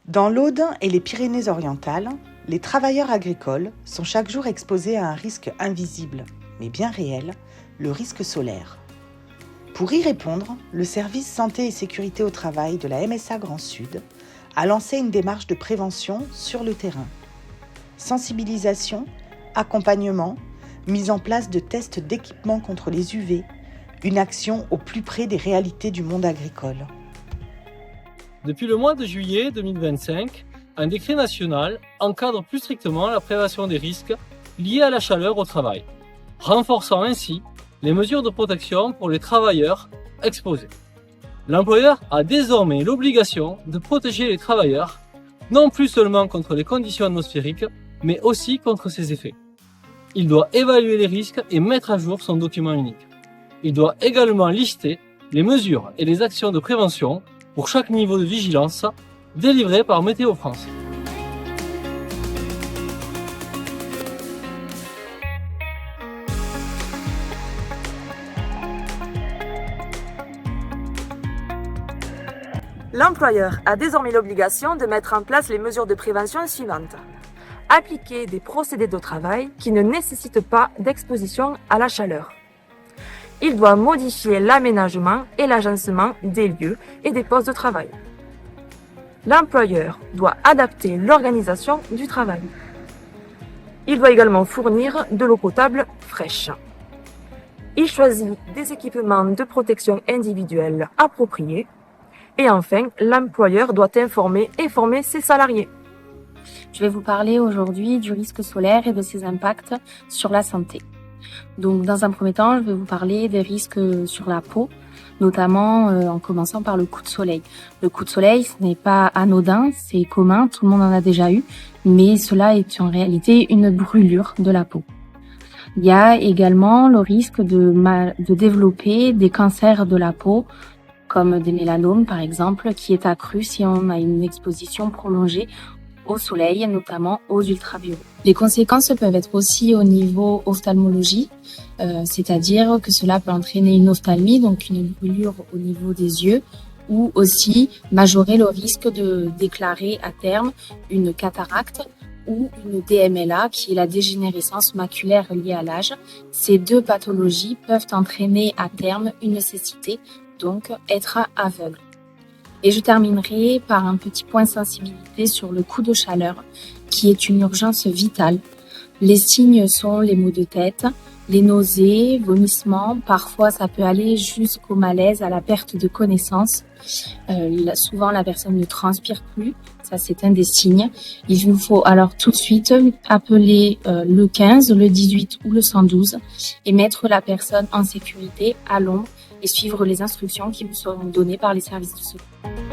Dans l'Aude et les Pyrénées-Orientales, les travailleurs agricoles sont chaque jour exposés à un risque invisible, mais bien réel, le risque solaire. Pour y répondre, le service santé et sécurité au travail de la MSA Grand Sud a lancé une démarche de prévention sur le terrain. Sensibilisation, accompagnement, mise en place de tests d'équipement contre les UV, une action au plus près des réalités du monde agricole. Depuis le mois de juillet 2025, un décret national encadre plus strictement la prévention des risques liés à la chaleur au travail, renforçant ainsi les mesures de protection pour les travailleurs exposés. L'employeur a désormais l'obligation de protéger les travailleurs, non plus seulement contre les conditions atmosphériques, mais aussi contre ses effets. Il doit évaluer les risques et mettre à jour son document unique. Il doit également lister les mesures et les actions de prévention pour chaque niveau de vigilance délivré par Météo France. L'employeur a désormais l'obligation de mettre en place les mesures de prévention suivantes. Appliquer des procédés de travail qui ne nécessitent pas d'exposition à la chaleur. Il doit modifier l'aménagement et l'agencement des lieux et des postes de travail. L'employeur doit adapter l'organisation du travail. Il doit également fournir de l'eau potable fraîche. Il choisit des équipements de protection individuelle appropriés. Et enfin, l'employeur doit informer et former ses salariés. Je vais vous parler aujourd'hui du risque solaire et de ses impacts sur la santé. Donc, dans un premier temps, je vais vous parler des risques sur la peau, notamment en commençant par le coup de soleil. Le coup de soleil, ce n'est pas anodin, c'est commun, tout le monde en a déjà eu, mais cela est en réalité une brûlure de la peau. Il y a également le risque de développer des cancers de la peau, comme des mélanomes par exemple, qui est accru si on a une exposition prolongée au soleil, notamment aux ultraviolets. Les conséquences peuvent être aussi au niveau ophtalmologie, c'est-à-dire que cela peut entraîner une ophtalmie, donc une brûlure au niveau des yeux, ou aussi majorer le risque de déclarer à terme une cataracte ou une DMLA, qui est la dégénérescence maculaire liée à l'âge. Ces deux pathologies peuvent entraîner à terme une nécessité, donc être aveugle. Et je terminerai par un petit point sensibilité sur le coup de chaleur, qui est une urgence vitale. Les signes sont les maux de tête, les nausées, vomissements, parfois ça peut aller jusqu'au malaise, à la perte de connaissance. Souvent la personne ne transpire plus, ça c'est un des signes. Il vous faut alors tout de suite appeler le 15, le 18 ou le 112 et mettre la personne en sécurité à l'ombre et suivre les instructions qui vous seront données par les services de secours.